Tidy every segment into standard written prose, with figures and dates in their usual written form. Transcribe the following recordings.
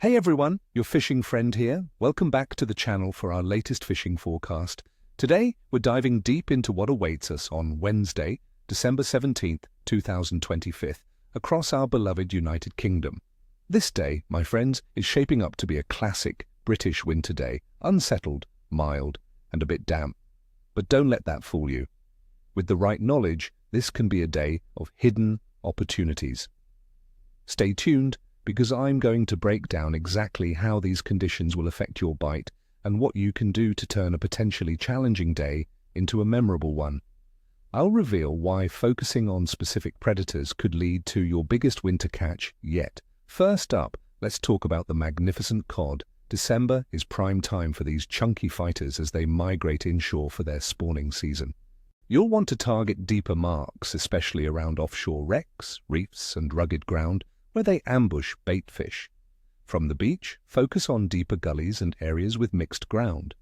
Hey everyone, your fishing friend here. Welcome back to the channel for our latest fishing forecast. Today, we're diving deep into what awaits us on Wednesday, December 17th, 2025, across our beloved United Kingdom. This day, my friends, is shaping up to be a classic British winter day, unsettled, mild, and a bit damp. But don't let that fool you. With the right knowledge, this can be a day of hidden opportunities. Stay tuned, because I'm going to break down exactly how these conditions will affect your bite and what you can do to turn a potentially challenging day into a memorable one. I'll reveal why focusing on specific predators could lead to your biggest winter catch yet. First up, let's talk about the magnificent cod. December is prime time for these chunky fighters as they migrate inshore for their spawning season. You'll want to target deeper marks, especially around offshore wrecks, reefs, and rugged ground, where they ambush bait fish. From the beach, focus on deeper gullies and areas with mixed ground.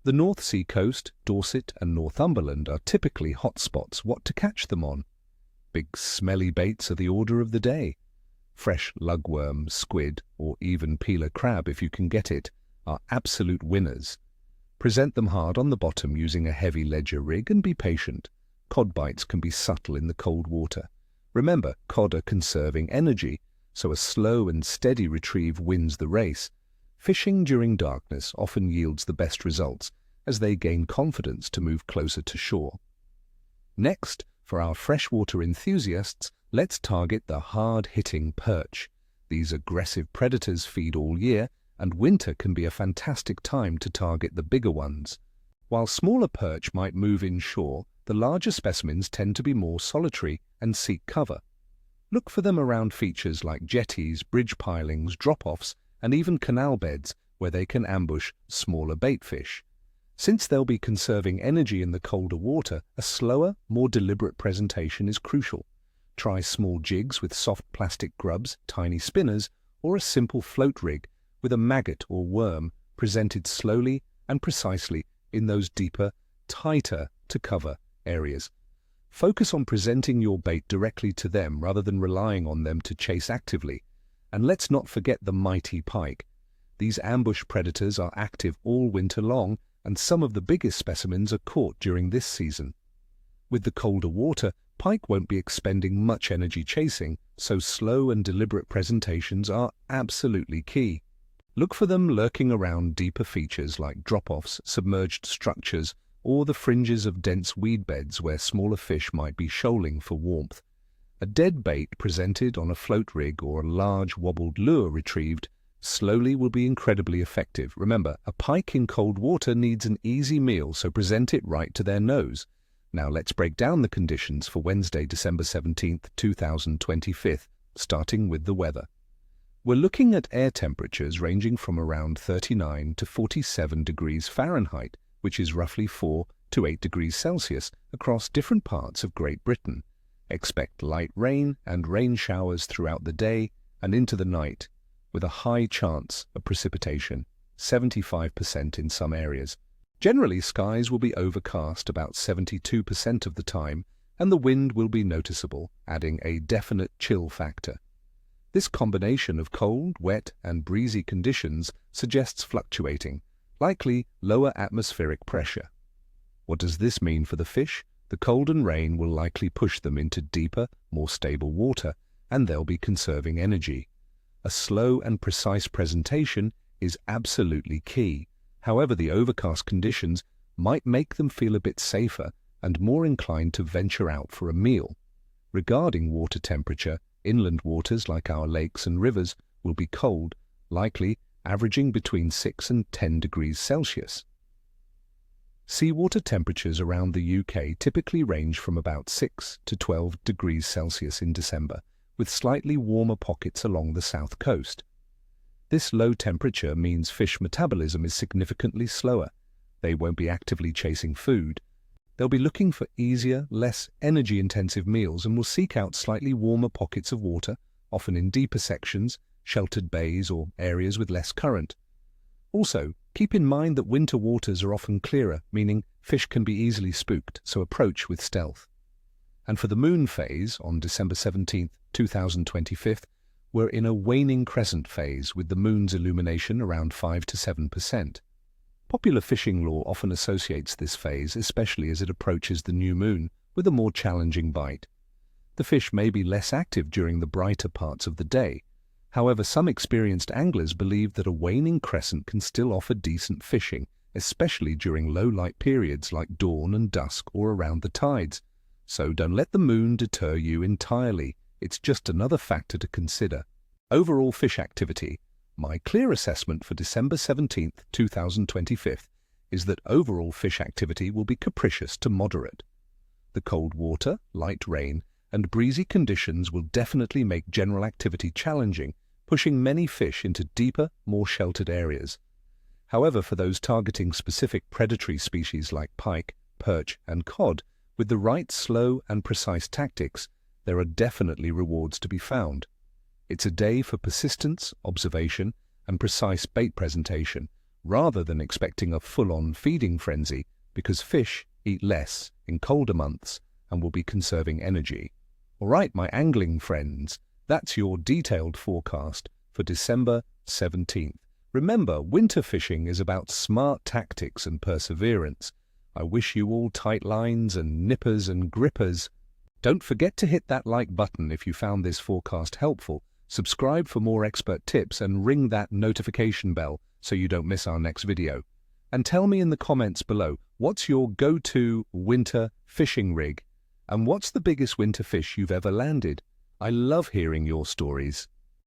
The North Sea coast, Dorset and Northumberland are typically hotspots what to catch them on. Big smelly baits are the order of the day. Fresh lugworm, squid, or even peeler crab, if you can get it, are absolute winners. Present them hard on the bottom using a heavy ledger rig and be patient. Cod bites can be subtle in the cold water. Remember, cod are conserving energy, so a slow and steady retrieve wins the race. Fishing during darkness often yields the best results as they gain confidence to move closer to shore. Next, for our freshwater enthusiasts, let's target the hard-hitting perch. These aggressive predators feed all year, and winter can be a fantastic time to target the bigger ones. While smaller perch might move inshore, the larger specimens tend to be more solitary and seek cover. Look for them around features like jetties, bridge pilings, drop-offs, and even canal beds where they can ambush smaller bait fish. Since they'll be conserving energy in the colder water, a slower, more deliberate presentation is crucial. Try small jigs with soft plastic grubs, tiny spinners, or a simple float rig with a maggot or worm presented slowly and precisely in those deeper, tighter-to-cover areas. Focus on presenting your bait directly to them rather than relying on them to chase actively. And let's not forget the mighty pike. These ambush predators are active all winter long, and some of the biggest specimens are caught during this season. With the colder water, pike won't be expending much energy chasing, so slow and deliberate presentations are absolutely key. Look for them lurking around deeper features like drop-offs, submerged structures, or the fringes of dense weed beds where smaller fish might be shoaling for warmth. A dead bait presented on a float rig or a large wobbled lure retrieved slowly will be incredibly effective. Remember, a pike in cold water needs an easy meal, so present it right to their nose. Now let's break down the conditions for Wednesday, December 17th, 2025, starting with the weather. We're looking at air temperatures ranging from around 39 to 47 degrees Fahrenheit, which is roughly 4 to 8 degrees Celsius across different parts of Great Britain. Expect light rain and rain showers throughout the day and into the night, with a high chance of precipitation, 75% in some areas. Generally, skies will be overcast about 72% of the time, and the wind will be noticeable, adding a definite chill factor. This combination of cold, wet, and breezy conditions suggests fluctuating, likely lower atmospheric pressure. What does this mean for the fish? The cold and rain will likely push them into deeper, more stable water, and they'll be conserving energy. A slow and precise presentation is absolutely key. However, the overcast conditions might make them feel a bit safer and more inclined to venture out for a meal. Regarding water temperature, inland waters like our lakes and rivers will be cold, likely averaging between 6 and 10 degrees Celsius. Seawater temperatures around the UK typically range from about 6 to 12 degrees Celsius in December, with slightly warmer pockets along the south coast. This low temperature means fish metabolism is significantly slower. They won't be actively chasing food. They'll be looking for easier, less energy-intensive meals and will seek out slightly warmer pockets of water, often in deeper sections, sheltered bays, or areas with less current. Also, keep in mind that winter waters are often clearer, meaning fish can be easily spooked, so approach with stealth. And for the moon phase on December 17th, 2025, we're in a waning crescent phase with the moon's illumination around 5 to 7%. Popular fishing lore often associates this phase, especially as it approaches the new moon, with a more challenging bite. The fish may be less active during the brighter parts of the day. However, some experienced anglers believe that a waning crescent can still offer decent fishing, especially during low-light periods like dawn and dusk or around the tides. So don't let the moon deter you entirely. It's just another factor to consider. Overall fish activity. My clear assessment for December 17th, 2025 is that overall fish activity will be capricious to moderate. The cold water, light rain, and breezy conditions will definitely make general activity challenging, pushing many fish into deeper, more sheltered areas. However, for those targeting specific predatory species like pike, perch, and cod, with the right slow and precise tactics, there are definitely rewards to be found. It's a day for persistence, observation, and precise bait presentation, rather than expecting a full-on feeding frenzy, because fish eat less in colder months and will be conserving energy. All right, my angling friends, that's your detailed forecast for December 17th. Remember, winter fishing is about smart tactics and perseverance. I wish you all tight lines and nippers and grippers. Don't forget to hit that like button if you found this forecast helpful. Subscribe for more expert tips and ring that notification bell so you don't miss our next video. And tell me in the comments below, what's your go-to winter fishing rig? And what's the biggest winter fish you've ever landed? I love hearing your stories.